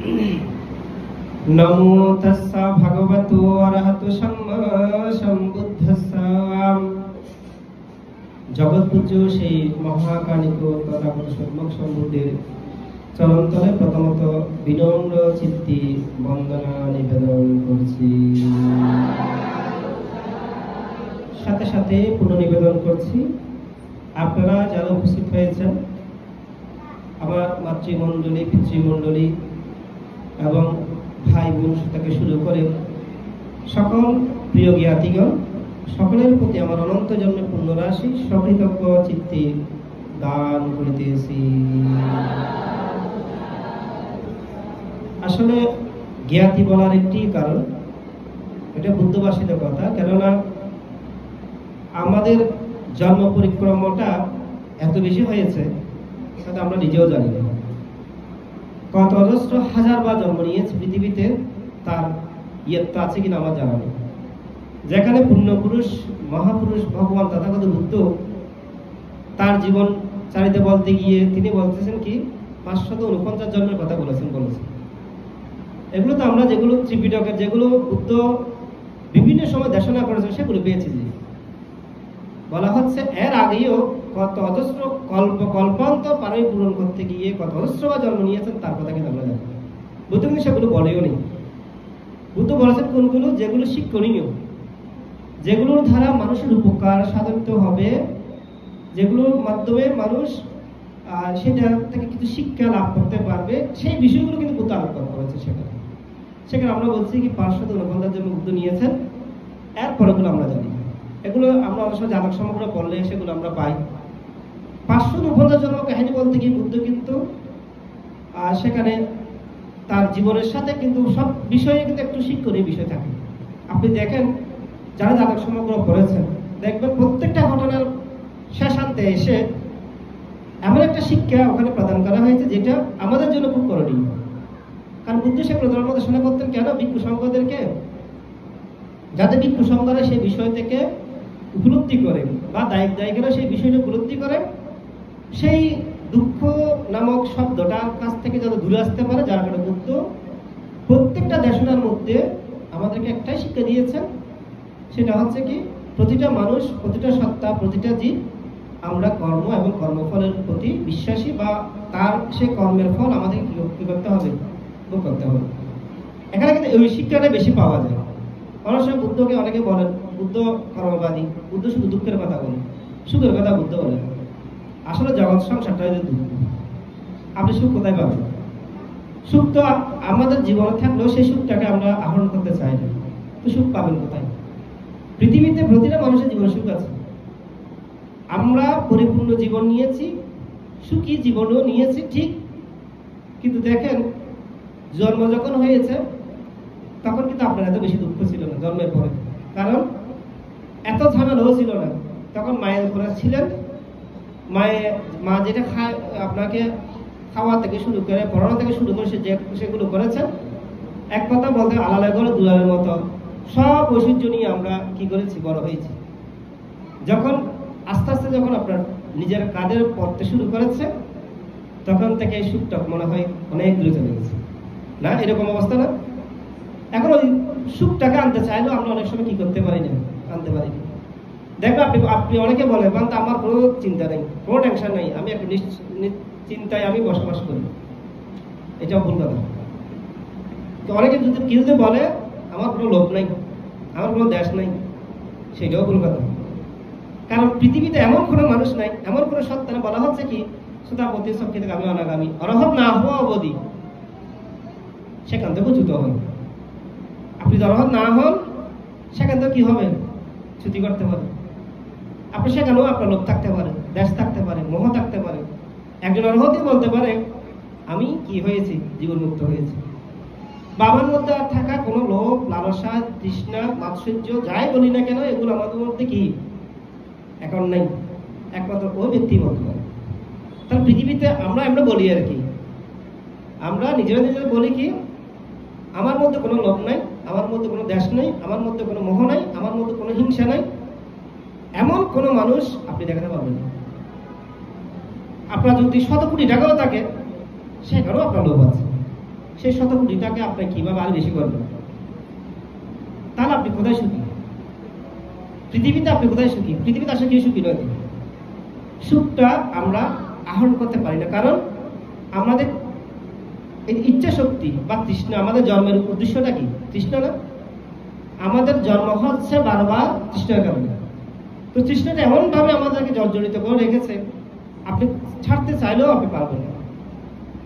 नमो तस्सा भगवतो अरहतो सम्मा सम्बुद्धस्सा। जगৎপূজ্য সেই মহাকানিক তথাগত সম্যক সম্বুদ্ধের চরণতলে প্রথমত বিনম্র চিত্তে বন্দনা নিবেদন করছি। সাথে সাথে পুনর্নিবেদন করছি আপনারা যারা উপস্থিত হয়েছেন, আমার মাতৃমণ্ডলী, পিতৃমণ্ডলী এবং ভাই বোন থেকে শুরু করে সকল প্রিয় জ্ঞাতিগণ, সকলের প্রতি আমার অনন্ত জন্মের পুণ্যরাশি সকৃতজ্ঞ চিত্তে দান করিতেছি। আসলে জ্ঞাতি বলার একটি কারণ, এটা বুদ্ধবাসীদের কথা, কেননা আমাদের জন্ম পরিক্রমাটা এত বেশি হয়েছে সেটা আমরা নিজেও জানি না। কত অজস্র হাজার বার জন্ম নিয়েছে পৃথিবীতে, তার ইয়ত্তা আছে কিনা আমার জানা নেই। যেখানে পুণ্যপুরুষ মহাপুরুষ ভগবান তথাগত বুদ্ধ তার জীবন চারিতে বলতে গিয়ে তিনি বলতেছেন কি 549 জন্মের কথা বলেছেন। এগুলো তো আমরা যেগুলো ত্রিপিটকের যেগুলো বুদ্ধ বিভিন্ন সময় দেশনা করেছেন সেগুলো পেয়েছি। বলা হচ্ছে এর আগেও কত অজস্র কল্পান্তর পারমি পূরণ করতে গিয়ে কত অজস্রবার জন্ম নিয়েছেন তার কথা কিন্তু আমরা জানি। বুদ্ধ কিন্তু সেগুলো বলেও নেই। বুদ্ধ বলেছেন কোনগুলো, যেগুলো শিক্ষণীয়, যেগুলোর দ্বারা মানুষের উপকার সাধিত হবে, যেগুলোর মাধ্যমে মানুষ সেটা থেকে কিছু শিক্ষা লাভ করতে পারবে, সেই বিষয়গুলো কিন্তু বুদ্ধ আলোচনা করেছে। সেখানে আমরা বলছি কি 549 জন্ম বুদ্ধ নিয়েছেন, এরপরেগুলো আমরা জানি। এগুলো আমরা অবশ্য জাতক সমগ্র পড়লে সেগুলো আমরা পাই। 549 জন্ম কাহিনী বলতে গিয়ে বুদ্ধ কিন্তু সেখানে তার জীবনের সাথে কিন্তু সব বিষয়ে কিন্তু একটু শিক্ষণীয় বিষয় থাকে। আপনি দেখেন যারা জাতক সমগ্র পড়েছেন দেখবেন প্রত্যেকটা ঘটনার শেষান্তে এসে এমন একটা শিক্ষা ওখানে প্রদান করা হয়েছে যেটা আমাদের জন্য খুব করণীয়। কারণ বুদ্ধ সে প্রধান দেশনা করতেন কেন? ভিক্ষু সংঘদেরকে, যাতে ভিক্ষু সংঘরা সেই বিষয় থেকে উপলব্ধি করে বা দায়িকেরা সেই বিষয়টা উপলব্ধি করে, সেই দুঃখ নামক শব্দটার কাছ থেকে যাতে দূরে আসতে পারে। যার কারণে বুদ্ধ প্রত্যেকটা দেশনার মধ্যে আমাদেরকে একটাই শিক্ষা দিয়েছেন, সেটা হচ্ছে কি প্রতিটা মানুষ, প্রতিটা সত্তা, প্রতিটা জীব আমরা কর্ম এবং কর্মফলের প্রতি বিশ্বাসী, বা তার সে কর্মের ফল আমাদের কি করতে হবে, ভোগ করতে হবে। এখানে কিন্তু ওই শিক্ষাটা বেশি পাওয়া যায়। অনেক সময় বুদ্ধকে অনেকে বলেন বুদ্ধ কর্মবাদী, বুদ্ধ শুধু দুঃখের কথা বলেন, সুখের কথা বুদ্ধ বলেন। আসলে জগৎ সংসারটা দুঃখ। আপনি সুখ কোথায় পাবেন? সুখ তো আমাদের জীবনে থাকলেও সেই সুখটাকে আমরা আহরণ করতে চাই না, তো সুখ পাবেন কোথায়? পৃথিবীতে প্রতিটা মানুষের জীবন সুখ আছে। আমরা পরিপূর্ণ জীবন নিয়েছি, সুখী জীবনও নিয়েছি ঠিক, কিন্তু দেখেন জন্ম যখন হয়েছে তখন কিন্তু আপনার এত বেশি দুঃখ ছিল না জন্মের পরে, কারণ এত ঝামেলাও ছিল না। তখন মায়ের ঘরে ছিলেন, মা যেটা খায় আপনাকে খাওয়া থেকে শুরু করে পড়ানো থেকে শুরু করে সেগুলো করেছেন। এক কথা বলতে আলাদা করে দুলালের মতো সব ঐশ্বর্য নিয়ে আমরা কি করেছি, বড় হয়েছি। যখন আস্তে আস্তে যখন আপনার নিজের কাঁধের পড়তে শুরু করেছে তখন থেকে এই সুখটা মনে হয় অনেক দূরে চলে গেছে না, এরকম অবস্থা না? এখন ওই সুখটাকে আনতে চাইলেও আমরা অনেক সময় কি করতে পারি না, আনতে পারি না। দেখবেন আপনি অনেকে বলে আমার কোনো চিন্তা নেই, কোনো টেনশন নেই, আমি একটা চিন্তায় আমি বসবাস করি, এটাও ভুল কথা। তো অনেকে যদি বলে আমার কোনো লোভ নাই, আমার কোনো দেশ নাই, সেটাও ভুল কথা। কারণ পৃথিবীতে এমন কোনো মানুষ নাই, এমন কোনো সত্তা না। বলা হচ্ছে কি সুতাপতি শক্তি থেকে আমি অনাগামী, অরহত না হওয়া অবধি সেখান থেকে চ্যুত হন। আপনি অরহত না হন সেখান থেকে কি হবে, চ্যুতি করতে পারে। আপনি সেখানেও আপনার লোভ থাকতে পারে, দেশ থাকতে পারে, মোহ থাকতে পারে। একজন অরহতই বলতে পারে আমি কি হয়েছি, জীবন মুক্ত হয়েছি। বাবার মধ্যে আর থাকা কোনো লোভ, লালসা, তৃষ্ণা, মাৎসর্য যাই বলি না কেন, এগুলো আমাদের মধ্যে কি এখন নেই, একমাত্র ওই ব্যক্তি বলতে পারে। তাহলে পৃথিবীতে আমরা বলি আর কি, আমরা নিজেরা বলি কি আমার মধ্যে কোনো লোভ নাই, আমার মধ্যে কোনো দেশ নেই, আমার মধ্যে কোনো মোহ নাই, আমার মধ্যে কোনো হিংসা নাই। এমন কোনো মানুষ আপনি দেখাতে পারবেন না। আপনার যদি 100 কোটি টাকাও থাকে সেখানেও আপনার লোভ আছে, সেই 100 কোটি টাকা আপনি কিভাবে আরো বেশি করবেন? তাহলে আপনি কোথায় সুখী? পৃথিবীতে আপনি কোথায় সুখী? পৃথিবীতে আসলে কেউ সুখী নয়। সুখটা আমরা আহরণ করতে পারি না, কারণ আমাদের এই ইচ্ছা শক্তি বা তৃষ্ণা, আমাদের জন্মের উদ্দেশ্যটা কি? তৃষ্ণা না? আমাদের জন্ম হচ্ছে বারবার তৃষ্ণার কারণে। তো তৃষ্ণাটা এমন ভাবে আমাদেরকে জর্জরিত করে রেখেছে, আপনি ছাড়তে চাইলেও আপনি পারবেন না।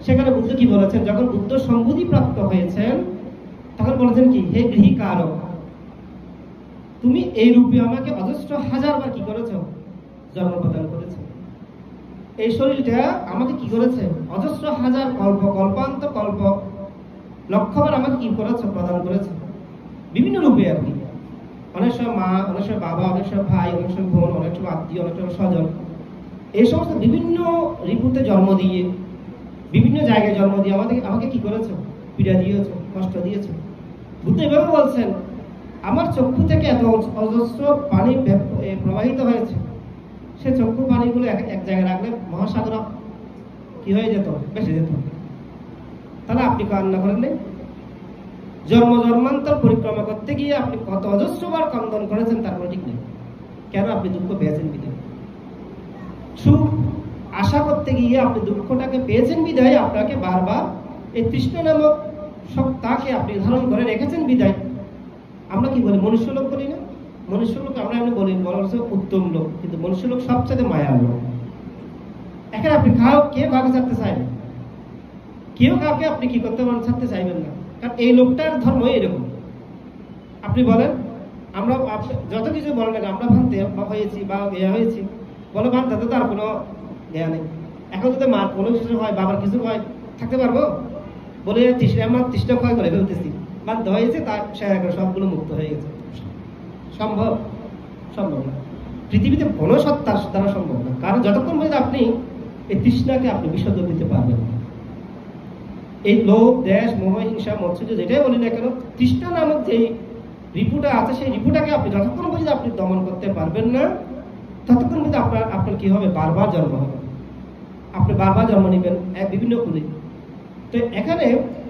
সেখানে বুদ্ধ কি বলেছেন? যখন বুদ্ধ সম্বুদ্ধি প্রাপ্ত হয়েছেন তখন বলেছেন কি, হে গৃহী কারক, তুমি এই রূপে আমাকে অজস্র হাজারবার কি করেছো? জন্ম প্রদান করেছো। এই শরীরটা আমাকে কি করেছে? অজস্র হাজার কল্প, কল্পান্ত কল্প, লক্ষবার আমাকে কি করেছে? প্রদান করেছে বিভিন্ন রূপে আর কি। অনেক সময় মা, অনেক সময় বাবা, অনেক সময় ভাই, অনেক সময় বোন, অনেক সময় আত্মীয়, অনেক সময় স্বজন, এই সমস্ত বিভিন্ন ঋতুতে জন্ম দিয়ে, বিভিন্ন জায়গায় জন্ম দিয়ে আমাকে কি করেছে? পীড়া দিয়েছ, কষ্ট দিয়েছ। বুদ্ধ এভাবে বলছেন, আমার চক্ষু থেকে এত অজস্র পানি প্রবাহিত হয়েছে, সে চক্ষু পানিগুলো এক জায়গায় রাখলে মহাসাগর কি হয়ে যেত? বেসে যেত। তাহলে আপনি কান্না করেন নাই? জন্ম জন্মান্তর পরিক্রমা করতে গিয়ে আপনি কত অজস্রবার ক্রন্দন করেছেন, তারপরে ঠিক নেই। কেন? আপনি দুঃখ পেয়েছেন বিধায়। সুখ আশা করতে গিয়ে আপনি দুঃখটাকে পেয়েছেন বিধায় আপনাকে বারবার এই তৃষ্ণা নামক সত্তাকে আপনি ধারণ করে রেখেছেন বিধায়। আমরা কি বলি? মনুষ্য লোক বলি না? মনুষ্য লোক আমরা এমনি বলি, বলা হচ্ছে উত্তম লোক, কিন্তু মনুষ্য লোক সবচেয়ে মায়ার লোক। এখানে আপনি কেউ কাউকে ছাড়তে চায় না, কেউ কাউকে আপনি কি করতে পারেন? ছাড়তে চাইবেন না, কারণ এই লোকটার ধর্ম এরকম। আপনি বলেন, আমরা যত কিছু বলেন না, আমরা ভাবতে হয়েছি বা ইয়ে হয়েছি, বলে ভাবতে তো তার কোনো ইয়া নেই। এখন যদি মার কোনো কিছু হয়, বাবার কিছু হয়, থাকতে পারবো? বলে আমার তৃষ্ণা ক্ষয় করে ফেলতেছি, বাধ্য হয়েছে, তার সবগুলো মুক্ত হয়ে গেছে। সম্ভব? সম্ভব না। পৃথিবীতে কোনো সত্তার দ্বারা সম্ভব না, কারণ যতক্ষণ পর্যন্ত আপনি এই তৃষ্ণাকে আপনি বিসর্জন দিতে পারবেন না। এই লোভ, দেশ, মোহ, হিংসা, মৎসর্য যেটাই বলি না কেন, তৃষ্ণা নামক যে রিপুটা আছে, সেই রিপুটাকে আপনি যতক্ষণ পর্যন্ত আপনি দমন করতে পারবেন না, ততক্ষণ পর্যন্ত আপনার কি হবে? বারবার জন্ম হবে। আপনি বারবার জন্ম নেবেন বিভিন্ন কুলে। তো এখানে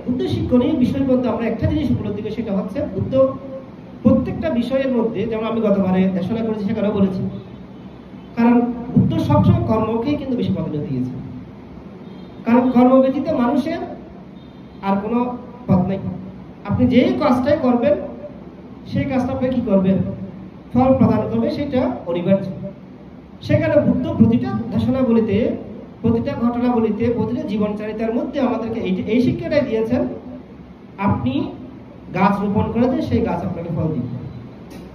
বুদ্ধ শিক্ষণীয় বিষয়ের মধ্যে আমরা একটা জিনিস উপলব্ধি করি, সেটা হচ্ছে বুদ্ধ প্রত্যেকটা বিষয়ের মধ্যে, যেমন আমি গতবারে দেশনা করেছি, সেখানেও বলেছি, কারণ বুদ্ধ সবসময় কর্মকেই কিন্তু বেশি প্রাধান্য দিয়েছে। কারণ কর্ম ব্যতীত মানুষের আর কোনো পথ নেই। আপনি যে কাজটাই করবেন, সেই কাজটা আপনি কি করবেন? ফল প্রদান করবে, সেটা অনিবার্য। সেখানে বুদ্ধ প্রতিটা দেশনা বলিতে, প্রতিটা ঘটনা বলিতে, প্রতিটা জীবনচারিতার মধ্যে আমাদেরকে এই শিক্ষাটাই দিয়েছেন, আপনি গাছ রোপণ করে দেন, সেই গাছ আপনাকে ফল দিবে।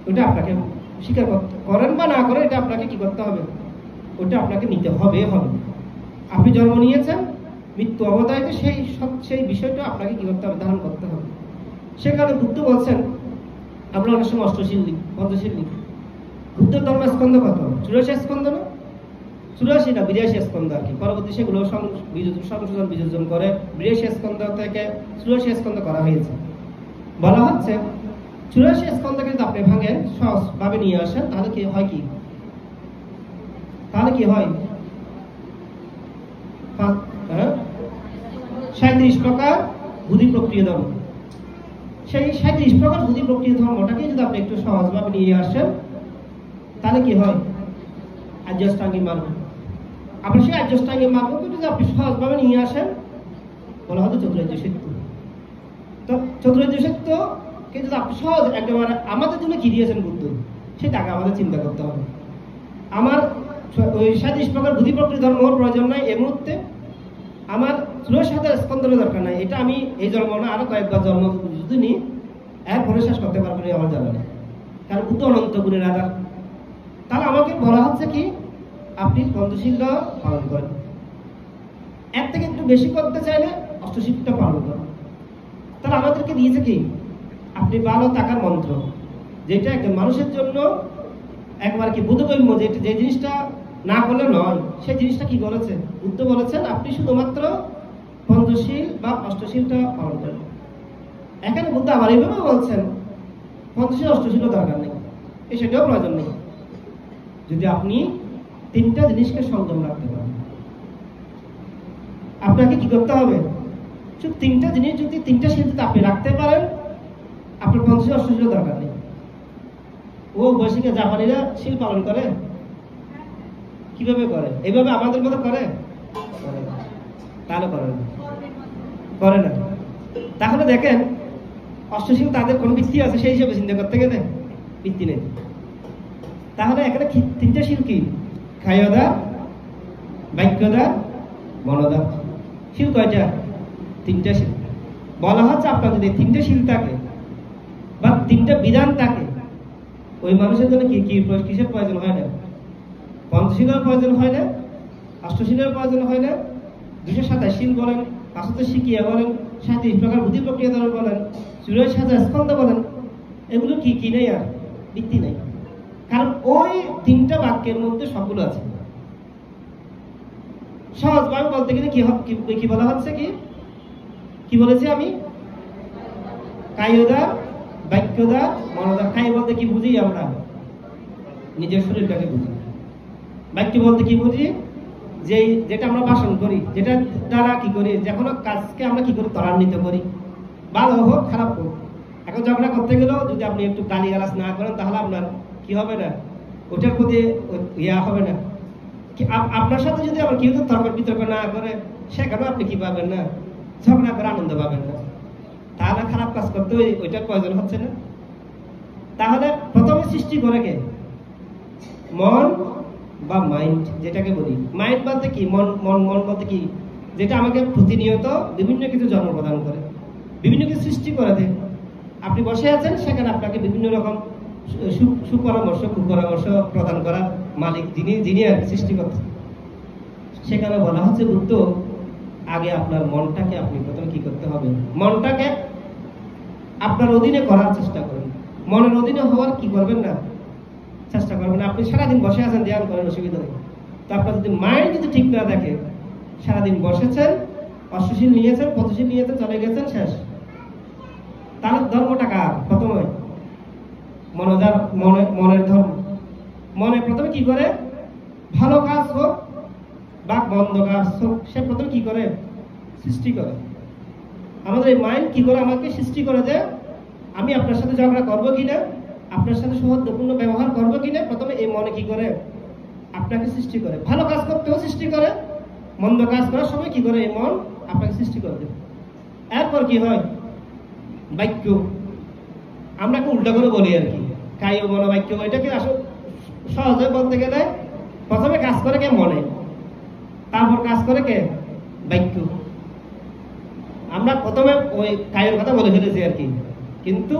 ওটা আপনাকে স্বীকার করতে, করেন বা না করেন, এটা আপনাকে কি করতে হবে? ওটা আপনাকে নিতে হবে। আপনি জন্ম নিয়েছেন, মৃত্যু অবদায়তে সেই বিষয়টা আপনাকে কি করতে হবে? ধারণ করতে হবে। সেখানে বুদ্ধ বলছেন, আমরা অনেক সময় অষ্টশীল লিখি, পঞ্চশীল লিখি। বুদ্ধের ধর্ম স্কন্ধ কত? 84 স্কন্ধ না? 84 না 82 স্কন্ধ আর কি। পরবর্তী সেগুলো সংশোধন বিযোজন করে 82 স্কন্ধ থেকে 84 স্কন্ধ করা হয়েছে। বলা হচ্ছে 84 স্কন্ধকে যদি আপনি ভাঙেন, সহজভাবে নিয়ে আসেন, তাহলে কি হয়? তাহলে কি হয়? 37 প্রকার বুদ্ধি প্রক্রিয়া ধর্ম। সেই 37 প্রকার বুদ্ধি প্রক্রিয়া ধর্মটাকে যদি আপনি একটু সহজভাবে নিয়ে আসেন, তাহলে কি হয়? আর্যাষ্টাঙ্গিক মার্গ। আপনি সেই আর্যাষ্টাঙ্গিক মার্গকে যদি আপনি সহজভাবে নিয়ে আসেন, বলা হতো চতুরার্য সত্য। তো চতুরার্য সত্যকে যদি আপনি সহজ একেবারে আমাদের জন্য কি দিয়েছেন বুদ্ধ, সেটাকে আমাদের চিন্তা করতে হবে। আমার ওই 37 প্রকার বুদ্ধি প্রক্রিয়া ধর্ম প্রয়োজন নাই এই মুহূর্তে, আমার 84 স্কন্ধের দরকার নাই। এটা আমি এই জন্ম না, আরো কয়েকবার জন্ম যদি নিই, এরপরে শেষ করতে পারবো না আমার জানা নেই, কারণ বুদ্ধ অনন্ত গুণের আধার। তাহলে আমাকে বলা হচ্ছে কি, আপনি পঞ্চশীলটা পালন করেন। এর থেকে একটু বেশি করতে চাইলে অষ্টশীলটা পালন করেন। তাহলে আমাদেরকে দিয়েছে কি, আপনি ভালো থাকার মন্ত্র, যেটা একজন মানুষের জন্য একবার কি বোধগম্য, যে জিনিসটা না করলে নয়, সেই জিনিসটা কি করেছে বুদ্ধ বলেছেন, আপনি শুধুমাত্র পঞ্চশীল বা অষ্টশীলটা পালন করেন। এখানে বুদ্ধ আবার এইভাবে বলছেন, পঞ্চশীল অষ্টশীলও দরকার নেই, সেটাও প্রয়োজন নেই, যদি আপনি তিনটা জিনিসকে সংযম রাখতে পারেন। আপনাকে কি করতে হবে? শুধু তিনটা জিনিস যদি তিনটা শীল যদি আপনি রাখতে পারেন, আপনার পঞ্চশীল অষ্টশীল দরকার নেই। ও বৈশিকে জাপানিরা শীল পালন করে, কিভাবে করে? এইভাবে আমাদের মতো করে? তাহলে করে না, করে না। তাহলে দেখেন অষ্টশীল তাদের কোন ভিত্তি আছে সেই হিসেবে চিন্তা করতে গেলে ভিত্তি নেই। তাহলে এখানে তিনটা শীল কি? কায়দা, বাক্যদা, মনদা। শীল কয়টা? তিনটা শীল। বলা হচ্ছে আপনার যদি তিনটা শীল থাকে বা তিনটা বিধান থাকে, ওই মানুষের জন্য কি কি কিসের প্রয়োজন হয় না? পঞ্চশীলের প্রয়োজন হয় না, অষ্টশীলের প্রয়োজন হয় না, 227 শীল বলেন, 75 শিকিয়া বলেন, 37 প্রকার বুদ্ধি প্রক্রিয়া দ্বারা বলেন, 84 স্কন্ধ বলেন, এগুলো কি কি নেই? আর ভিত্তি নেই। কারণ ওই তিনটা বাক্যের মধ্যে সবগুলো আছে। সহজভাবে বলতে গেলে কি বলা হচ্ছে? কি বলেছি আমি? কায়দা, বাক্যদা, মনদা। কায় বলতে কি বুঝি আমরা? নিজের শরীরটাকে বুঝি। বাক্য বলতে কি বুঝি? যেটা আমরা ভাষণ করি, যেটা দ্বারা কি করি, যে কোনো কাজকে আমরা কি করি? ত্বরান্বিত করি, ভালো হোক খারাপ হোক। এখন ঝগড়া করতে গেলেও যদি আপনি একটু গালিগালাজ না করেন, তাহলে আপনার কি হবে না? ওটার প্রতি ইয়া হবে না। আপনার সাথে যদি আবার কেউ তর্ক বিতর্ক না করে, সেখানেও আপনি কি পাবেন না? ঝগড়া করে আনন্দ পাবেন না। তাহলে খারাপ কাজ করতে ওইটার প্রয়োজন হচ্ছে না। তাহলে প্রথমে সৃষ্টি করে কে? মন বা মাইন্ড, যেটাকে বলি। মাইন্ড বলতে কি? মন বলতে কি? যেটা আমাকে প্রতিনিয়ত বিভিন্ন কিছু জন্ম প্রদান করে, বিভিন্ন কিছু সৃষ্টি করে দেয়। আপনি বসে আছেন, সেখানে আপনাকে বিভিন্ন রকম সুপরামর্শ কুপরামর্শ প্রদান করার মালিক যিনি আর সৃষ্টি করছেন। সেখানে বলা হচ্ছে বুদ্ধ, আগে আপনার মনটাকে আপনি প্রথমে কি করতে হবে? মনটাকে আপনার অধীনে করার চেষ্টা করেন। মনের অধীনে হওয়ার কি করবেন না? চেষ্টা করবেন। আপনি সারাদিন বসে আছেন, ধ্যান করেন, অসুবিধা নেই। তো আপনার যদি মাইন্ড যদি ঠিক না দেখে, সারাদিন বসেছেন, অষ্টশীল নিয়েছেন, পঞ্চশীল নিয়েছেন, চলে গেছেন, শেষ। তাহলে ধর্মটা কার? প্রথমে মনের ধর্ম। মনে প্রথমে কি করে? ভালো কাজ হোক বা মন্দ কাজ হোক, সে প্রথমে কি করে? সৃষ্টি করে। আমাদের এই মাইন্ড কি করে আমাকে সৃষ্টি করে যে আমি আপনার সাথে ঝগড়া করবো কিনা, আপনার সাথে সৌহার্দ্যপূর্ণ ব্যবহার করবো কিনা, প্রথমে এই মনে কি করে? আপনাকে সৃষ্টি করে। ভালো কাজ করতেও সৃষ্টি করে, মন্দ কাজ করার সময় কি করে? এই মন আপনাকে সৃষ্টি করে দেবে। এরপর কি হয়? বাক্য। আমরা উল্টা করে বলি আর কি, কায় মন বাক্য। এটাকে আসলে সহজে বলতে গেলে প্রথমে কাজ করে কে? মনে। তারপর কাজ করে কে? বাক্য। আমরা প্রথমে ওই কায়ের কথা বলে ফেলেছি আর কি, কিন্তু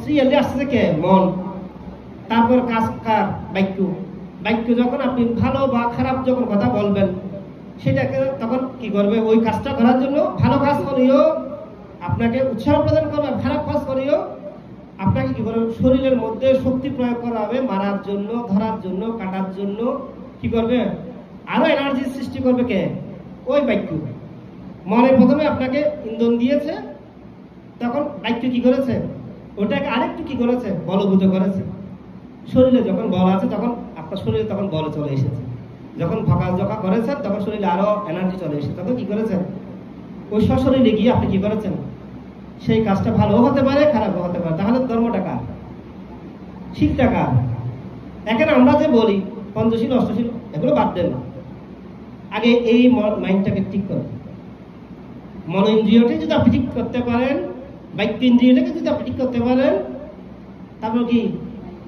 সিরিয়ালি আসছে কে? মন। তারপর কাজ কার? বাক্য। বাক্য যখন আপনি ভালো বা খারাপ যখন কথা বলবেন, সেটাকে তখন কি করবে? ওই কাজটা করার জন্য ভালো কাজ করিও আপনাকে উৎসাহ প্রদান করবে, খারাপ কাজ করিও আপনাকে কি করবে? শরীরের মধ্যে শক্তি প্রয়োগ করা হবে, মারার জন্য, ধরার জন্য, কাটার জন্য। কি করবে? আরো এনার্জি সৃষ্টি করবে কে? ওই বাক্য। মনে প্রথমে আপনাকে ইন্ধন দিয়েছে, তখন বাক্য কি করেছে? ওটাকে আরেকটু কি করেছে? বলভূত করেছে। শরীরে যখন বল আছে, তখন আপনার শরীরে তখন বল চলে এসেছে। যখন জকা করেছেন, তখন শরীরে আরো এনার্জি চলে এসেছে। তখন কি করেছেন? ওই সশরীরে গিয়ে আপনি কি করেছেন? সেই কাজটা ভালো হতে পারে, খারাপও হতে পারে। তাহলে ধর্মটা কার? শীলটা কার? এখানে আমরা যে বলি পঞ্চশীল, অষ্টশীল, এগুলো বাদ দেন না। আগে এই মাইন্ডটাকে ঠিক করেন। মন ইন্দ্রিয়টা যদি আপনি ঠিক করতে পারেন, বাক্য ইন্দ্রিয়টাকে যদি আপনি ঠিক করতে পারেন, তারপর কি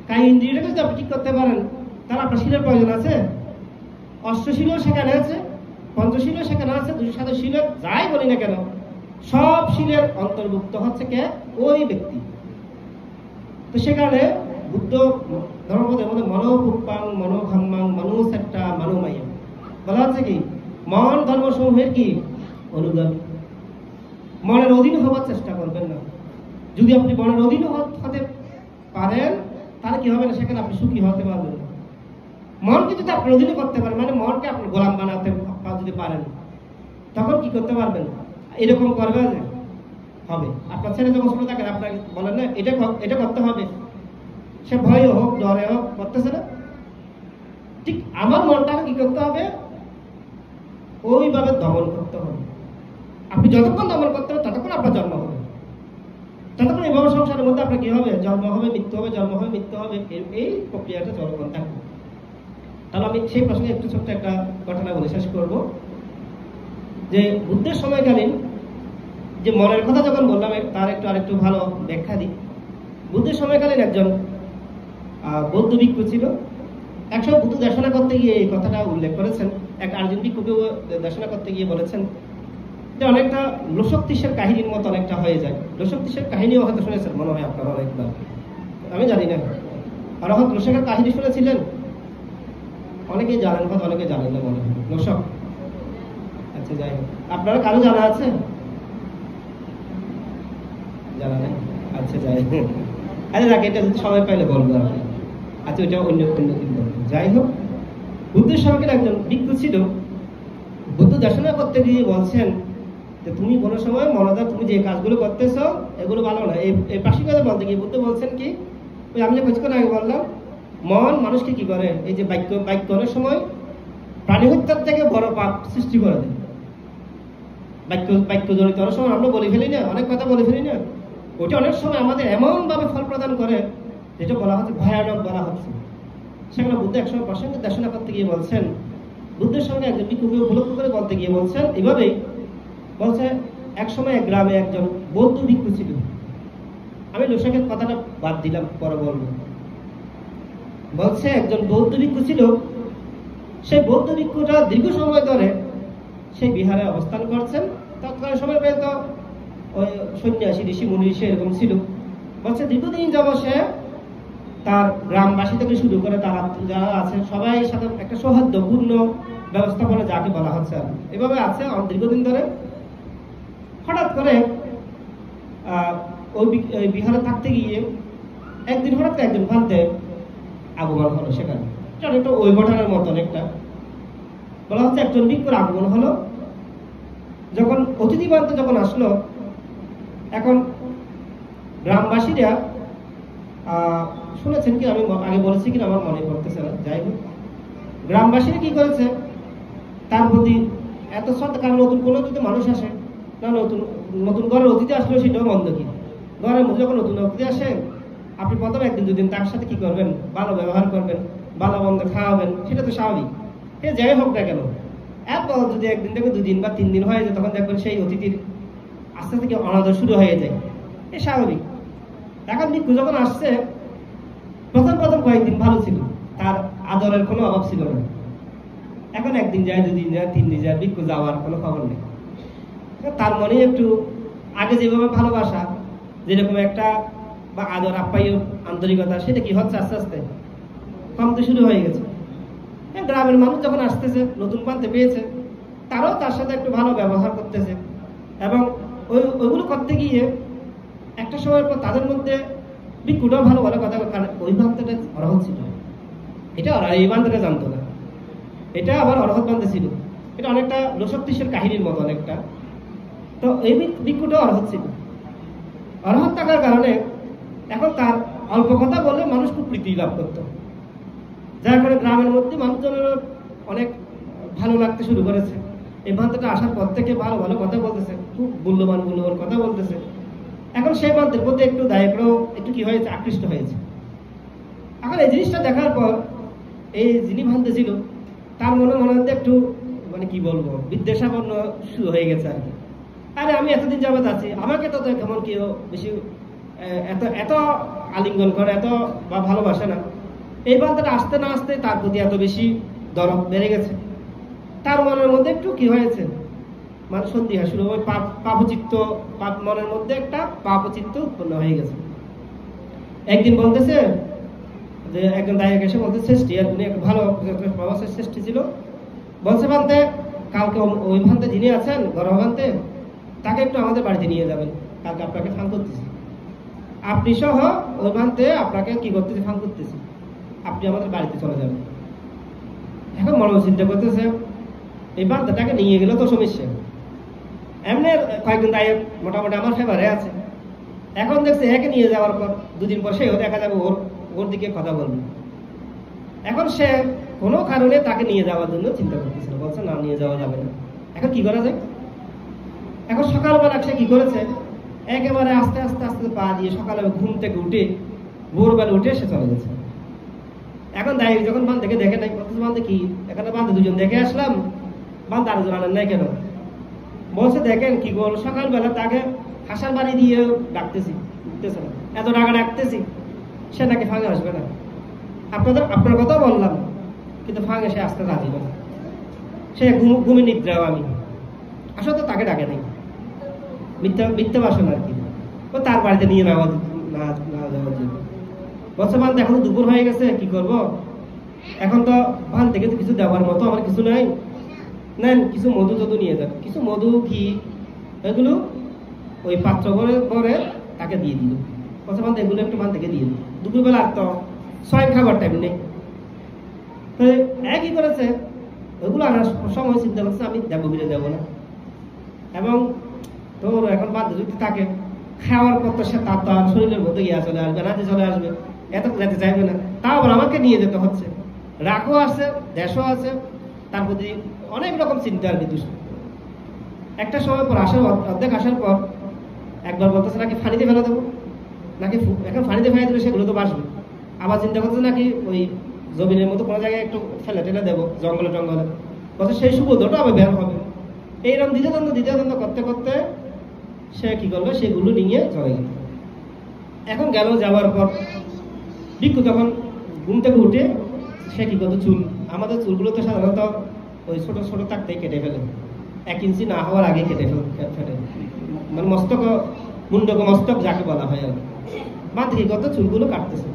কায় ইন্দ্রিয়টাকে যদি আপনি ঠিক করতে পারেন, তাহলে আপনার শীলের প্রয়োজন আছে। অষ্টশীলও সেখানে আছে, পঞ্চশীলও সেখানে আছে, 227 শীল, যাই বলি না কেন, সব শীলের অন্তর্ভুক্ত হচ্ছে কে? ওই ব্যক্তি। তো সেখানে বুদ্ধ ধর্মপদের মধ্যে মনোপুপ্পাং, মনোঘম্মাং, মনোসেট্টা, মনোমায়া বলা হচ্ছে কি? মন ধর্মসমূহের কি? অনুগামী। মনের অধীন হওয়ার চেষ্টা করবেন না। যদি আপনি মনের অধীন হতে পারেন, তাহলে কি হবে না? সেখানে আপনি সুখী হতে পারবেন না। মনকে যদি আপনি অধীন করতে পারেন, মানে মনকে আপনি গোলাম বানাতে যদি পারেন, তখন কি করতে পারবেন? এরকম করবে হবে। আপনার ছেলে যখন ছোট থাকেন, আপনাকে বলেন না এটা করতে হবে, সে ভয়ে হোক ডরে হোক করতেছে না। ঠিক আমার মনটাকে কি করতে হবে? ওইভাবে দমন করতে হবে। আপনি যতক্ষণ আমল করতে হবে ততক্ষণ আপনার জন্ম হবে, ততক্ষণ এইভাবে সংসারের মধ্যে আপনার কি হবে, জন্ম হবে মৃত্যু হবে, জন্ম হবে মৃত্যু হবে, এই প্রক্রিয়াটা চলমান থাকবে। তাহলে আমি সেই প্রসঙ্গে একটু ছোট্ট একটা ঘটনা বলে শেষ করব, যে বুদ্ধের সময়কালীন যে মনের কথা যখন বললাম তার আরেকটু ভালো ব্যাখ্যা দিই। বুদ্ধের সময়কালীন একজন বৌদ্ধ ভিক্ষু ছিল। একসময় বুদ্ধ দেশনা করতে গিয়ে এই কথাটা উল্লেখ করেছেন। এক আর্জুন ভিক্ষুকে দেশনা করতে গিয়ে বলেছেন যে অনেকটা লোশক্তিসের কাহিনীর মতো অনেকটা হয়ে যায়। লোশক্তিসের কাহিনীও হয়তো শুনেছেন মনে হয় আপনারা অনেকবার, আমি জানি না। আর হয়তো লোশকের কাহিনী শুনেছিলেন, অনেকেই জানেন, হয়তো অনেকে জানেন না মনে হয় লোশক। আচ্ছা যাই হোক, আপনারা কারো জানা আছে? জানা নেই? আচ্ছা যাই হোক, আরে রাখ, এটা যদি সময় পাইলে বলবো আর কি। আচ্ছা ওইটা অন্য দিন বলবো। যাই হোক, বুদ্ধের সঙ্গে একজন ভিক্ষু ছিল। বুদ্ধ দেশনা করতে গিয়ে বলছেন যে তুমি কোনো সময় মনে দাও, তুমি যে কাজগুলো করতেছ এগুলো ভালো না। এই পাশে কথা বলতে গিয়ে বুদ্ধ বলছেন কি, ওই আমি যে কিছুক্ষণ আগে বললাম, মন মানুষকে কি করে, এই যে বাক্য অনেক সময় প্রাণী হত্যার থেকে বড় পাপ সৃষ্টি করে দেয়। বাক্য জড়িত অনেক সময় আমরা বলে ফেলি না, অনেক কথা বলে ফেলি না, ওটা অনেক সময় আমাদের এমন ভাবে ফল প্রদান করে যেটা বলা হচ্ছে ভয়ানক বলা হচ্ছে। সেখানে বুদ্ধ একসময় প্রসঙ্গে দেশনা করতে গিয়ে বলছেন, বুদ্ধের সঙ্গে একজন ভিক্ষুকে উপলক্ষ করে বলতে গিয়ে বলছেন এভাবেই, বলছে এক সময় এক গ্রামে একজন বৌদ্ধ ভিক্ষু ছিল। আমি লোশকের কথাটা বাদ দিলাম, পরে বলবো। বলছে একজন বৌদ্ধ ভিক্ষু ছিল। সেই বৌদ্ধ ভিক্ষুটা দীর্ঘ সময় ধরে সেই বিহারে অবস্থান করছেন। তৎকালীন সময় পর্যন্ত ওই সন্ন্যাসী ঋষি মুনি ঋষি এরকম ছিল। বলছে দীর্ঘদিন যাবত সে তার গ্রামবাসী থেকে শুরু করে তারা যারা আছে সবাই সাথে একটা সৌহার্দ্যপূর্ণ ব্যবস্থাপনা যাকে বলা হচ্ছে আর এভাবে আছে দীর্ঘদিন ধরে। হঠাৎ করে ওই বিহারে থাকতে গিয়ে একদিন হঠাৎ করে একজন ভান্তে আগমন হলো সেখানে। একটা ওই ঘটনার মতো অনেকটা বলা হচ্ছে, একজন ভিক্ষুর আগমন হলো। যখন অতিথি বান্তে যখন আসলো, এখন গ্রামবাসীরা শুনেছেন কি, আমি আগে বলেছি কিনা আমার মনে পড়তেছে না, যাই হোক, গ্রামবাসীরা কি করেছে তার প্রতি এত শ্রদ্ধা। কারণ নতুন কোনো যদি মানুষ আসে না, নতুন ঘরের অতিথি আসলে সেটাও মন্দ কি, ঘরের মধ্যে যখন নতুন অতিথি আসে আপনি প্রথমে একদিন দুদিন তার সাথে কি করবেন, ভালো ব্যবহার করবেন, ভালো মন্দ খাওয়াবেন, সেটা তো স্বাভাবিক। সে যাই হোক না কেন, এরপর যদি একদিন থেকে 2 দিন বা 3 দিন হয়ে যায়, তখন দেখবেন সেই অতিথির আস্তে থেকে অনাদর শুরু হয়ে যায়, এ স্বাভাবিক। এখন ভিক্ষু যখন আসছে, প্রথম কয়েকদিন ভালো ছিল, তার আদরের কোনো অভাব ছিল না। এখন একদিন যায়, 2 দিন যায়, 3 দিন যায়, ভিক্ষু যাওয়ার কোনো খবর নেই। তার মনে একটু আগে যেভাবে ভালোবাসা, যেরকম একটা বা আদর আপ্যায়ন আন্তরিকতা, সেটা কি হচ্ছে আস্তে আস্তে কমতে শুরু হয়ে গেছে। গ্রামের মানুষ যখন আসতেছে, নতুন পান্তে পেয়েছে, তারাও তার সাথে একটু ভালো ব্যবহার করতেছে, এবং ওইগুলো করতে গিয়ে একটা সময়ের পর তাদের মধ্যে ভিক্ষুটাও ভালো কথা, কারণ ওই বান্তাটা অরহৎ ছিল, এটা এই বান্তাটা জানতো না, এটা আবার অরহৎ বান্তা ছিল। এটা অনেকটা লোশক্তিসের কাহিনীর মতো অনেকটা। তো এই ভিক্ষুটাও অরহৎ ছিল। অরহৎ থাকার কারণে এখন তার অল্প কথা বললে মানুষ খুব প্রীতি লাভ করত, যার কারণে গ্রামের মধ্যে মানুষজনের অনেক ভালো লাগতে শুরু করেছে। এই বান্তাটা আসার পর থেকে ভালো ভালো কথা বলতেছে, খুব মূল্যবান কথা বলতেছে। এখন সেই বান্তের মধ্যে একটু দায়করাও একটু কি হয়েছে, আকৃষ্ট হয়েছে। এখন এই জিনিসটা দেখার পর এই যিনি ভান্তে ছিল তার মনে মধ্যে একটু মানে কি বলবো, বিদ্বেষাপন্ন শুরু হয়ে গেছে আর কি। আরে আমি এতদিন যাবত আছি, আমাকে তো কেমন কেউ বেশি এত আলিঙ্গন করে, এত বা ভালোবাসে না। এই বান্তাটা আসতে না আসতে তার প্রতি এত বেশি দরদ বেড়ে গেছে। তার মনের মধ্যে একটু কি হয়েছে, মানে সন্দেহ শুরু, ওই পাপ মনের মধ্যে একটা পাপচিত্ত উৎপন্ন হয়ে গেছে। একদিন বলতেছে যে একজন দায়ক এসে বলতে, শ্রেষ্ঠী, আর উনি একটা ভালো প্রবাসের শ্রেষ্ঠী ছিল, বলছে ভান্তে কালকে ওই ভান্তে যিনি আছেন গর্ভভান্তে, তাকে একটু আমাদের বাড়িতে নিয়ে যাবেন, কালকে আপনাকে ফান করতেছি, আপনি সহ ওই ভান্তে আপনাকে কি করতেছি, ফান করতেছি, আপনি আমাদের বাড়িতে চলে যাবেন। এখন মনে চিন্তা করতেছে এই বান্তাটাকে নিয়ে গেলে তো সমস্যা, এমনি কয়েকদিন দায়ক মোটামুটি আমার ফেভারে আছে। এখন দেখছে একে নিয়ে যাওয়ার পর 2 দিন পর সেও দেখা যাবে ওর দিকে কথা বলবে। এখন সে কোনো কারণে তাকে নিয়ে যাওয়ার জন্য চিন্তা করতেছিল, বলছে না নিয়ে যাওয়া যাবে না। এখন কি করা যায়? এখন সকালবেলা সে কি করেছে, একেবারে আস্তে আস্তে আস্তে পা দিয়ে সকালে ঘুম থেকে উঠে ভোরবেলা উঠে সে চলে গেছে। এখন দায়ী যখন বান থেকে দেখে নাই, বান্ধে কি এখানে বান্ধে দুজন দেখে আসলাম, বান্ধে আরেকজন আনেন নাই কেন? বলছে দেখেন কি করল, সকালবেলা তাকে হাসার বাড়ি দিয়ে ডাকতেছি, উঠতেছে না, এত টাকা ডাকতেছি, সে নাকি ফাঁকে আসবে না। আপনার কথা বললাম, কিন্তু ফাঁকে সে আসতে রাজি না, সে ঘুমে নিদ্রাও আমি আসলে তো তাকে ডাকে নাই, মিথ্যা বাসন আর কি, ও তার বাড়িতে নিয়ে না যাওয়ার জন্য। বলছে বান এখন তো দুপুর হয়ে গেছে, কি করব, এখন তো বান থেকে তো কিছু দেওয়ার মতো আমার কিছু নাই, নেন কিছু মধু টধু নিয়ে যান, কিছু মধু ঘি এগুলো ওই পাত্র করে করে তাকে দিয়ে দিল। বলছে বান এগুলো একটু বান থেকে দিয়ে দিল, দুপুরবেলা আর তো স্বয়ং খাবার টাইম নেই। তো একই করেছে, ওইগুলো আনার সময় চিন্তা করছে আমি দেবো বিলে দেবো না, এবং তোর এখন বাধ্য যদি তাকে খাওয়ার পর তো সে তার তো শরীরের মধ্যে গিয়ে চলে আসবে, রাতে চলে আসবে, এত যেতে চাইবে না, তাও আবার আমাকে নিয়ে যেতে হচ্ছে, রাগও আছে, দেশও আছে, তার প্রতি অনেক রকম চিন্তা আর কি। একটা সময় পর আসার অর্ধেক আসার পর একবার বলতেছে নাকি ফানিতে ফেলে দেবো, নাকি এখন ফানিতে ফেলে দিলে সেগুলো তো বাসবে, আবার চিন্তা করতেছে নাকি ওই জমিনের মতো কোনো জায়গায় একটু ফেলে টেলে দেবো, জঙ্গলে টঙ্গলে, বলছে সেই সুবোধটা আবার বের হবে। এইরকম দ্বিতীয়দ্বন্দ্ব করতে করতে সে কি করলো, সেগুলো নিয়ে চলে গেল। এখন গেল, যাওয়ার পর ভিক্ষু তখন ঘুম থেকে উঠে সে কি করতো, চুল, আমাদের চুলগুলো তো সাধারণত ওই ছোট ছোট থাকতেই কেটে ফেলে, 1 ইঞ্চি না হওয়ার আগে কেটে ফেলে, মানে মস্তক মুন্ডক মস্তক যাকে বলা হয় আর কি। বাদ থেকে কত চুলগুলো কাটতেছে,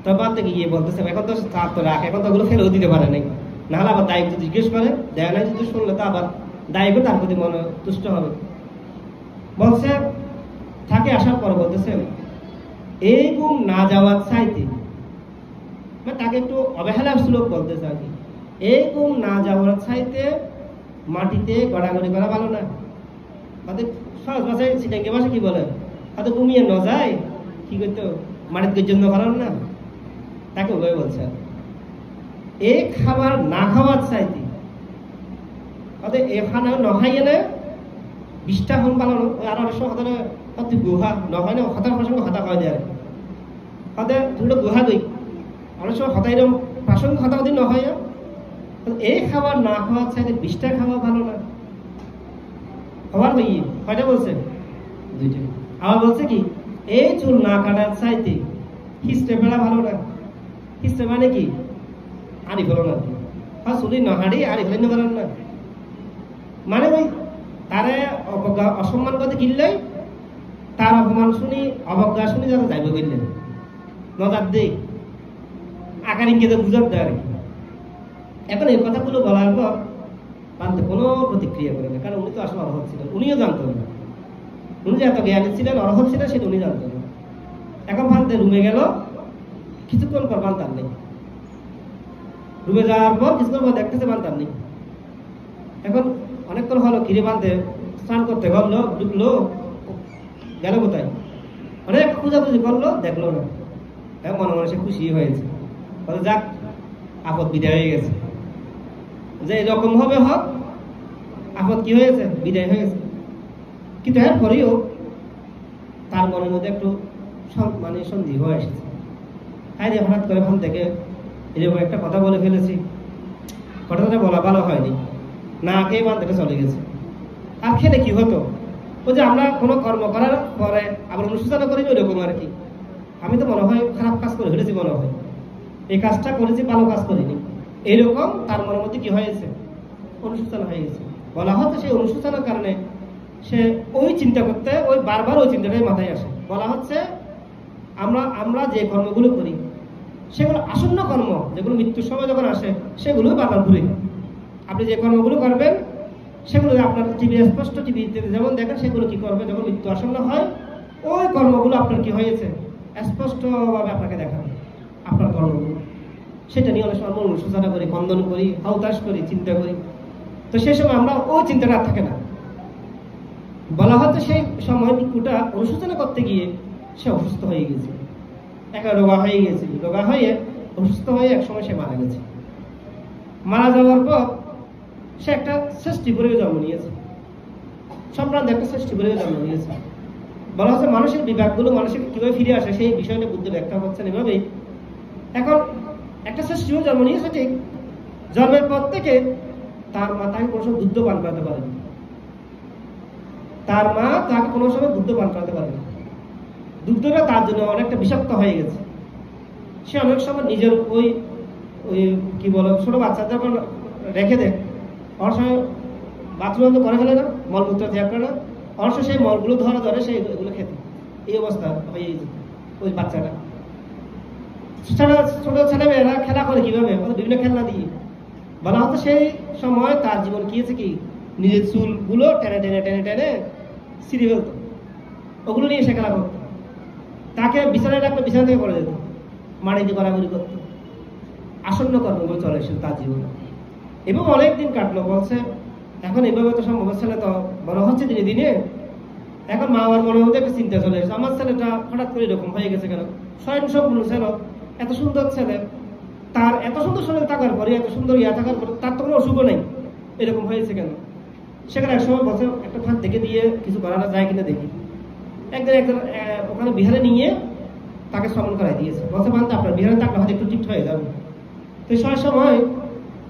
তো বাদ থেকে গিয়ে বলতেছে এখন তো তার তো রাখ, এখন তো ওগুলো ফেলেও দিতে পারে নাই, নাহলে আবার দায়িত্ব জিজ্ঞেস করে, দেয় নাই যদি শুনলে তো আবার দায়িত্ব তার প্রতি মনে তুষ্ট হবে। বলছে থাকে আসার পর বলতেছে এই গুম না যাওয়ার চাইতে, মানে তাকে একটু অবহেলার সুলভ বলতেছে আর কি, এই গুম না যাওয়ার চাইতে মাটিতে গড়াগড়ি করা ভালো না। তাদের সহজ ভাষায় সিটাঙ্গে ভাষা কি বলে, তাদের ঘুমিয়ে ন যায় কি করতো, মাটির জন্য ভালো না, তাকে ওভাবে বলছে। এই খাবার না খাওয়ার চাইতে তাদের এখানে নহাইয়ে না 20টা হন পালানো, আর অনেক সময় হতে গুহা নহয় না, হতার প্রসঙ্গ হতা হয় দেয় আর কি, তাদের দুটো গুহা গই অনেক সময় হতা এরকম প্রাসঙ্গ হতা দিন নহয়, এই খাবার না খাওয়ার চাইতে 20টা খাওয়া ভালো না। আবার হই কয়টা বলছে, 2টা। আবার বলছে কি এই চুল না কাটার চাইতে হিস্টে ফেলা ভালো না। হিস্টে মানে কি, আড়ি ফেলো না, চুলি না হাঁড়ি আড়ি ফেলে নিতে পারেন না, মানে ওই তারে অসম্মান করতে কিনলেই তার অপমান শুনি অবজ্ঞা শুনি যাতে যাইব কিনলেন নজার দেই আকার ইঙ্গিতে বুঝার দেয় আর কি। এখন এই কথাগুলো বলার পর পান্তে কোনো প্রতিক্রিয়া করে না, কারণ উনি তো আসলে অর্হত ছিলেন, উনিও জানতেন না, উনি যে এত জ্ঞানী ছিলেন, অর্হত ছিলেন সেটা উনি জানতেন না। এখন পান্তে রুমে গেল, কিছুক্ষণ পর বান্তার নেই, রুমে যাওয়ার পর কিছুক্ষণ পর দেখতেছে বান্তার নেই। এখন অনেকক্ষণ হলো, কিরে বাঁধতে স্নান করতে গেল, ঢুকলো, গেল কোথায়, অনেক খোঁজাখুঁজি করলো, দেখলো না। এখন মনে মনে সে খুশি হয়েছে, যাক আপদ বিদায় হয়ে গেছে, যে এরকম হবে হোক আপদ কি হয়েছে, বিদায় হয়ে গেছে। কিন্তু এরপরেও তার মনের মধ্যে একটু মানে সন্দেহ হয়ে এসেছে, হ্যাঁ রে হঠাৎ করে ভান থেকে এরকম একটা কথা বলে ফেলেছি, কথাটা বলা ভালো হয়নি, না খেয়ে বান থেকে চলে গেছে। আর খেলে কি হতো, ওই যে আমরা কোনো কর্ম করার পরে আবার অনুশোচনা করি ওইরকম আর কি, আমি তো মনে হয় খারাপ কাজ করে ফেলেছি, মনে হয় এই কাজটা করেছি, ভালো কাজ করিনি, এইরকম তার মনের মধ্যে কি হয়েছে, অনুশোচনা হয়ে গেছে। বলা হতো সেই অনুশোচনার কারণে সে ওই চিন্তা করতে, ওই বারবার ওই চিন্তাটাই মাথায় আসে। বলা হচ্ছে আমরা যে কর্মগুলো করি সেগুলো আসন্ন কর্ম, যেগুলো মৃত্যুর সময় যখন আসে সেগুলো বারবার ঘুরে। আপনি যে কর্মগুলো করবেন সেগুলো আপনার টিভি স্পষ্ট টিভিতে যেমন দেখেন, সেগুলো কি করবে যখন মৃত্যু আসন্ন হয়, ওই কর্মগুলো আপনার কি হয়েছে স্পষ্টভাবে আপনাকে দেখাবে আপনার কর্মগুলো। সেটা নিয়ে অনেক সময় আমরা অনুশোচনা করি, খন্দন করি, হতাশ করি, চিন্তা করি, তো সেই সময় আমরা ওই চিন্তাটা থাকে না। বলা হতো সেই সময় ভিক্ষুটা অনুশোচনা করতে গিয়ে সে অসুস্থ হয়ে গেছে, একা রোগা হয়ে গেছে, রোগা হয়ে অসুস্থ হয়ে একসময় সে মারা গেছে। মারা যাওয়ার পর সে একটা সৃষ্টি করে জন্ম নিয়েছে, সম্ভ্রান্ত একটা সৃষ্টি বলে জন্ম নিয়েছে। বলা হচ্ছে মানুষের বিভাগগুলো মানুষের কিভাবে ফিরে আসে সেই বিষয়টা বুদ্ধ ব্যাখ্যা করছেন এভাবেই। এখন একটা সৃষ্টিও জন্ম নিয়েছে ঠিক, জন্মের পর থেকে তার মা তাকে কোনো সময় দুধ পান করাতে পারেনি, তার মা তাকে কোনো সময় দুধ পান করাতে পারেনি। দুধটা তার জন্য অনেকটা বিষাক্ত হয়ে গেছে। সে অনেক সময় নিজের ওই ওই কি বলে ছোট বাচ্চাদের যখন রেখে দেয়, অনেক সময় বাথরুম করে ফেলে না, মলমূত্র ত্যাগ করে না, অনেক সময় সেই মলগুলো ধরে সেই এগুলো খেতে, এই অবস্থা হয়ে যেত ওই বাচ্চাটা। ছোট ছেলেমেয়েরা খেলা করে কিভাবে, বিভিন্ন খেলনা দিয়ে। বলা হতো সেই সময় তার জীবন কি হয়েছে কি নিজের চুলগুলো টেনে টেনে টেনে টেনে ছিঁড়ে ফেলত, ওগুলো নিয়ে সে খেলা করতো। তাকে বিছানায় রাখলে বিছানা থেকে পড়ে যেত, মাটিতে গড়াগড়ি করতো। আসন্ন কর্মগুলো চলে এসেছিল তার জীবনে এবং অনেকদিন কাটলো। বলছে এখন এভাবে তো সম্ভব, ছেলে তো বড় হচ্ছে দিনে দিনে। এখন মা আমার মনের মধ্যে একটা চিন্তা চলে এসেছে, আমার ছেলেটা হঠাৎ করে এরকম হয়ে গেছে কেন? স্বয়ং সম্পূর্ণ ছেলে, এত সুন্দর ছেলে, তার এত সুন্দর শরীর থাকার পরে, এত সুন্দর থাকার পরে তার তো কোনো অসুখও নেই, এরকম হয়েছে কেন? সেখানে এক সময় বছর একটা ফাঁক থেকে দিয়ে কিছু করানো যায় কিনা দেখি। একজন ওখানে বিহারে নিয়ে তাকে শ্রমণ করাই দিয়েছে। বলছে বান্ধব আপনার বিহারে থাকলে হয়তো একটু ঠিক হয়ে যাবে। তো সেই সময়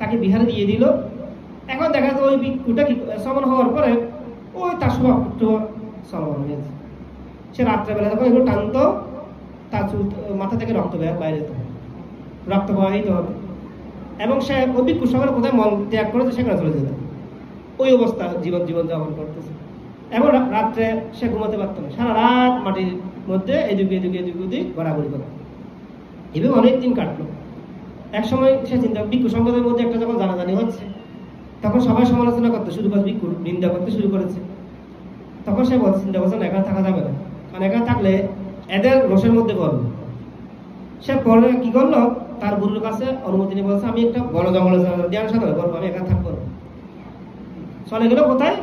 তাকে বিহারে দিয়ে দিল। এখন দেখা যাচ্ছে ওই ভিক্ষুটা কি শ্রমণ হওয়ার পরে ওই তার স্বভাব একটু শ্রমণ হয়েছে। সে রাত্রেবেলা যখন এগুলো টানতো, তার চুল মাথা থেকে রক্ত বাইরে যেত, রক্ত প্রবাহিত হতো এবং সে ওই ভিক্ষু সবার কোথায় মল ত্যাগ করেছে সেখানে চলে যেত। ওই অবস্থা জীবন যাপন করতেছে এবং রাত্রে সে ঘুমাতে পারত না, সারা রাত মাটির মধ্যে এদিকে ঘোরাঘুরি করত। এভাবে অনেকদিন কাটলো। এক সময় সে চিন্তা, ভিক্ষু সম্প্রদায়ের মধ্যে একটা যখন জানাজানি হচ্ছে, তখন সবাই সমালোচনা করতে শুরু করে, ভিক্ষুর নিন্দা করতে শুরু করেছে। তখন সে চিন্তা করছে না, একা থাকা যাবে না, কারণ একা থাকলে এদের রোষের মধ্যে পড়বে। সে পরে কি করলো, তার গুরুর কাছে অনুমতি নিয়ে বলছে আমি একটা বড় জঙ্গলে ধ্যান সাধনা করবো, আমি একা থাকবো। চলে গেল কোথায়,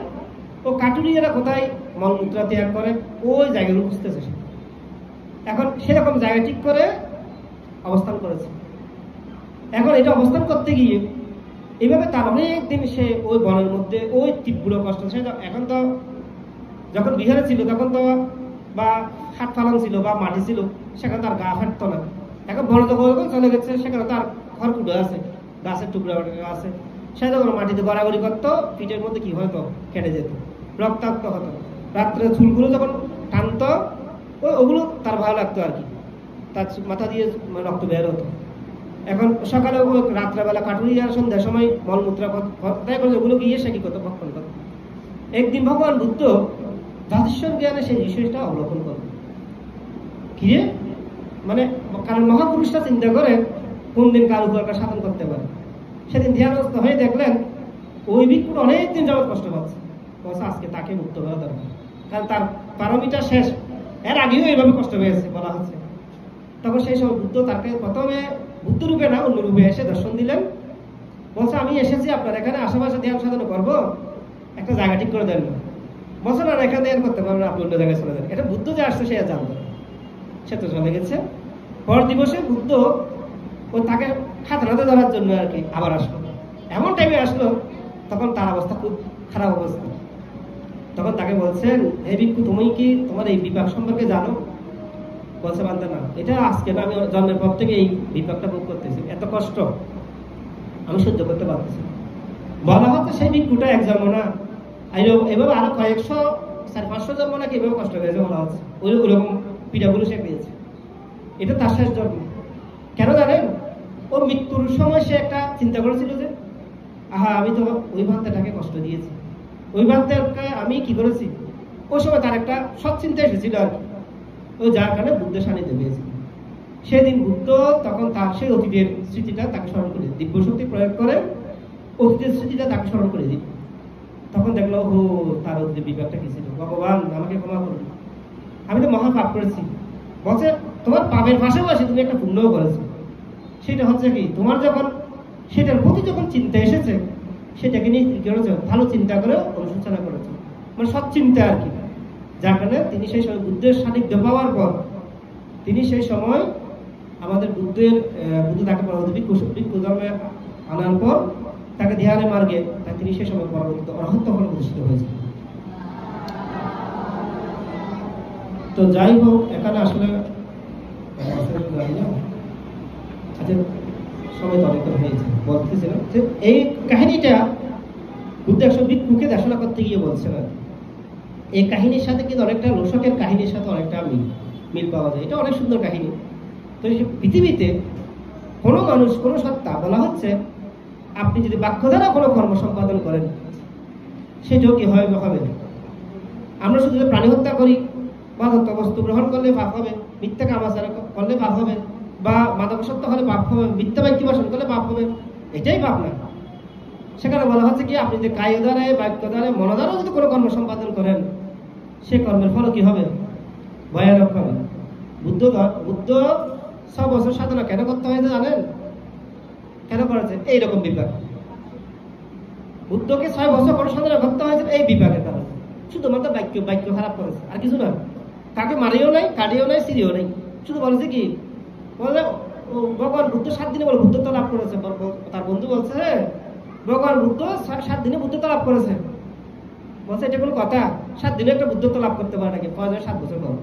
ও কাটুরিয়ারা কোথায় মলমূত্র ত্যাগ করে ওই জায়গাগুলো খুঁজতেছে সে। এখন সেরকম জায়গা ঠিক করে অবস্থান করেছে। এখন এটা অবস্থান করতে গিয়ে এইভাবে তার অনেকদিন সে ওই বনের মধ্যে ওই তীব্র কষ্ট। সে এখন তো যখন বিহারে ছিল তখন তো বা হাট ফালান ছিল বা মাটি ছিল, সেখানে তার গা ফাটতো না। এখন বড় যখন চলে গেছে, সেখানে তার খড়কুটো আছে, গাছের টুকরা আছে, সে যখন মাটিতে গড়াগড়ি করতো, পিঠের মধ্যে কি হতো, কেটে যেত, রক্তাক্ত হতো। রাত্রে চুলগুলো যখন টানতো, ওগুলো তার ভালো লাগতো আর কি, তার মাথা দিয়ে রক্ত বের হতো। এখন সকালে রাত্রেবেলা কাটুরিয়ার সন্ধ্যার সময় মলমূত্র তাই করে ওগুলো গিয়ে সে কি করতো, ভক্ষণ করতো। একদিন ভগবান বুদ্ধ যথেশ্বর জ্ঞানে সেই বিষয়টা অবলোকন করবে কি মানে, কারণ মহাপুরুষরা চিন্তা করে কোন দিন কার উপর শাসন করতে পারে। সেদিন ধ্যানস্থ হয়ে দেখলেন ওই ভিক্ষুর অনেকদিন যাবত কষ্ট পাচ্ছে। আজকে তাকে মুক্ত করা দরকার, কারণ তার পারমিটা শেষ, এর আগেও এইভাবে কষ্ট পেয়েছে বলা হচ্ছে। তখন সেই সময় বুদ্ধ তাকে প্রথমে বুদ্ধ রূপে না অন্য রূপে এসে দর্শন দিলেন। বলছে আমি এসেছি আপনার এখানে আশেপাশে ধ্যান সাধনা করবো, একটা জায়গা ঠিক করে দেন। বলছে না এখানে ধ্যান করতে পারবেন, আপনি অন্য জায়গায় চলে যান। এটা বুদ্ধ যে আসছে সে জানতো, সে তো চলে গেছে। পর দিবসে বুদ্ধ ও তাকে হাতে ধরার জন্য আর কি আবার আসলো। এমন টাইমে আসলো তখন তার অবস্থা খুব খারাপ অবস্থা। তখন তাকে বলছেন, হে ভিক্ষু তুমি কি তোমার এই বিপাক সম্পর্কে জানো? বলছে বান্ধব না, এটা আজকে না, আমি জন্মের পর থেকে এই বিপাকটা ভোগ করতেছি, এত কষ্ট আমি সহ্য করতে পারতেছি। বলা হতো সেই ভিক্ষুটা এক জন্ম না, এভাবে আরো কয়েকশো 400-500 জন্ম নাকি এভাবে কষ্ট পেয়েছে বলা হচ্ছে। ওইরকম পীড়াগুলো সে পেয়েছে। এটা তার শেষ জন্ম। কেন জানেন? ওর মৃত্যুর সময় সে একটা চিন্তা করেছিল যে আমি তো ওই বান্দাটাকে কষ্ট দিয়েছি, ওই বান্দাকে আমি কি করেছি। ওই সময় তার একটা সৎচিন্তা এসেছিল আর কি, ওই যার কারণে বুদ্ধের সান্নিধ্য পেয়েছিল। সেদিন বুদ্ধ তখন তার সেই অতীতের স্মৃতিটা তাকে স্মরণ করে, দিব্য শক্তি প্রয়োগ করে অতীতের স্মৃতিটা তাকে স্মরণ করে দিল। তখন দেখলো তার অতীতের বিপাকটা কি ছিল। ভগবান আমাকে ক্ষমা করুন, আমি তো মহা পাপ করেছি। বলছে তোমার পাপের পাশাপাশি তুমি একটা পুণ্যও করেছো। সেটা হচ্ছে কি, তোমার যখন সেটার প্রতি যখন চিন্তা এসেছে, সেটাকে নিয়ে কি করেছো, ভালো চিন্তা করে অনুশোচনা করেছো, মানে সৎ চিন্তা আর কি। যার কারণে তিনি সেই সময় বুদ্ধের সান্নিধ্য পাওয়ার পর, তিনি সেই সময় আমাদের বুদ্ধ তাকে ভিক্ষু ধর্মে আনার পর তাকে ধ্যানে মার্গে তিনি সেই সময় পরবর্তী অরহত্ত ফলে প্রতিষ্ঠিত হয়েছে। তো যাই হোক, এখানে আসলে আচ্ছা সময় তো অনেকটা হয়েছে, বলতেছিলাম যে এই কাহিনীটা বুদ্ধ 120 মুখে দেশনা করতে গিয়ে বলছিলেন। এই কাহিনীর সাথে কিন্তু অনেকটা লোশকের কাহিনীর সাথে অনেকটা মিল পাওয়া যায়। এটা অনেক সুন্দর কাহিনী। তো পৃথিবীতে কোনো মানুষ, কোনো সত্তা, বলা হচ্ছে আপনি যদি বাক্য দ্বারা কোনো কর্ম সম্পাদন করেন সেটাও কি হবে। আমরা শুধু প্রাণী হত্যা করি, মাদক বস্তু গ্রহণ করলে পাপ হবে, মিথ্যা কামাচার করলে পাপ হবে, বা মাদকাসক্ত হলে পাপ হবে, মিথ্যা বাক্য ভাষণ করলে পাপ হবে, এটাই পাপ না। সেখানে বলা হচ্ছে কি আপনি যে কায় দ্বারা, বাক্য দ্বারা, মন দ্বারা যদি কোনো কর্ম সম্পাদন করেন সে কর্মের ফল কি হবে? ভয়ানক হবে। বুদ্ধ 6 বছর সাধনা কেন করতে হয়েছে জানেন? কেন করেছে? এইরকম বিভাগ। বুদ্ধকে 6 বছর করে সাধনা করতে হয়েছে এই বিভাগের কারণে। শুধুমাত্র বাক্য খারাপ করেছে, আর কিছু না। কাকে মারিও নাই, কাটিও নাই, সিরিও নাই। শুধু বলেছে কি, বলে ভগবান বুদ্ধ 7 দিনে বলে বুদ্ধত্ব লাভ করেছে। তার বন্ধু বলছে ভগবান বুদ্ধ 7 দিনে বুদ্ধত্ব লাভ করেছে। বলছে এটা কোনো কথা? 7 দিনে একটা বুদ্ধত্ব লাভ করতে পারে নাকি? 7 বছর পর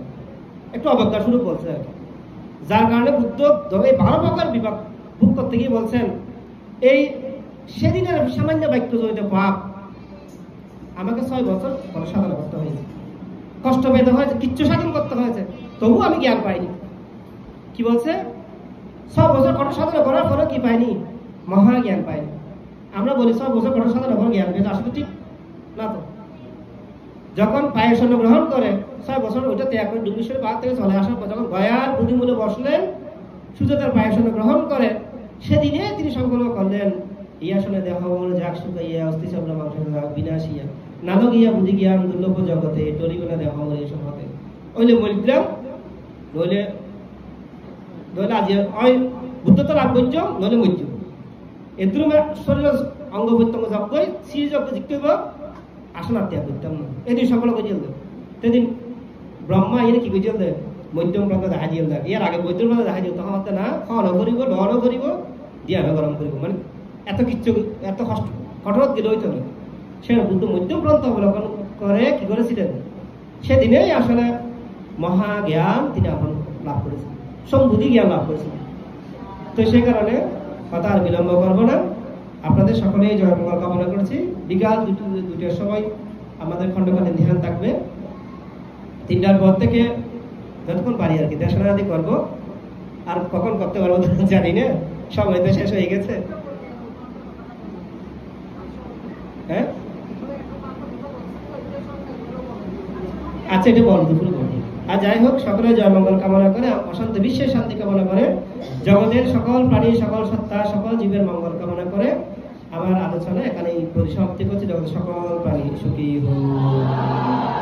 একটু অবজ্ঞা শুরু বলছে আর কি। যার কারণে বুদ্ধ এই 12 প্রকার বিভাগ ভোগ করতে গিয়ে বলছেন এই সেদিনের সামান্য বাক্য জড়িত পাপ আমাকে 6 বছর পরে সাধনা করতে হয়েছে, কষ্ট পেতে হয়েছে, কিচ্ছু সাধন করতে হয়েছে, তবু আমি জ্ঞান পাইনি। কি বলছে? 6 বছর কঠোর সাধনা করার পরে কি পাইনি? মহা জ্ঞান পাইনি। আমরা বলি 6 বছর কঠোর সাধনা করে জ্ঞান পেয়েছে, আসলে ঠিক না তো। যখন পায়ের গ্রহণ করে 6 বছর ওইটা ত্যাগ করে ডুবুশ্বরের পাহাড় থেকে চলে আসার পর যখন গয়ার বুদ্ধিমূলে বসলেন, সুজাতার পায়ের গ্রহণ করে সেদিনে তিনি সংকল্প করলেন ইয়াসনে দেহ যাক শুকাইয়া অস্থি সবলা মাংস বিনাশিয়া নালো গিয়া বুদ্ধি জ্ঞান দুর্লভ জগতে টরিগুনা দেহ এসব হতে ওইলে মরিলাম নইলে আজ ওই বুদ্ধত্ব লাভ করছ নইলে মরিচ এর শরীর অঙ্গ প্রত্যঙ্গ জপ করি শ্রী যজ্ঞ জিজ্ঞব আসন ত্যাগ করতাম না। এদিন সকলে কইল সেদিন ব্রহ্মা এনে কি কইল দে মধ্যম প্রান্ত দেখা দিল দেয়। এর আগে মধ্যম প্রান্ত দেখা দিল তখন না খাওয়ানো করিব, নওয়ানো করিব, দিয়ানো গরম করিব, মানে এত কিচ্ছু এত কঠোর গেল হইতো না। সে বুদ্ধ মধ্যম প্রান্ত অবলম্বন করে কি করেছিলেন? সেদিনেই আসলে মহা জ্ঞান তিনি এখন লাভ করেছেন, সম্বুদ্ধি জ্ঞান লাভ করেছিলেন। তো সেই কারণে কথা আর বিলম্ব করবো না, আপনাদের সকলেই জয়মঙ্গল কামনা করছি। বিকাল 2টার সময় আমাদের খণ্ডকালীন ধ্যান থাকবে। 3টার পর থেকে যতক্ষণ পারি আর কি দেশনাদি করবো। আর কখন করতে পারবো জানি না, সময় তো শেষ হয়ে গেছে। হ্যাঁ আচ্ছা, এটা বল দুপুরে বলি। আর যাই হোক, সকলে জয়মঙ্গল কামনা করে, অশান্ত বিশ্বের শান্তি কামনা করে, জগতের সকল প্রাণী, সকল সত্তা, সকল জীবের মঙ্গল কামনা করে আমার আলোচনা এখানেই পরিসমাপ্তি করছি। জগতের সকল প্রাণী সুখী হোক।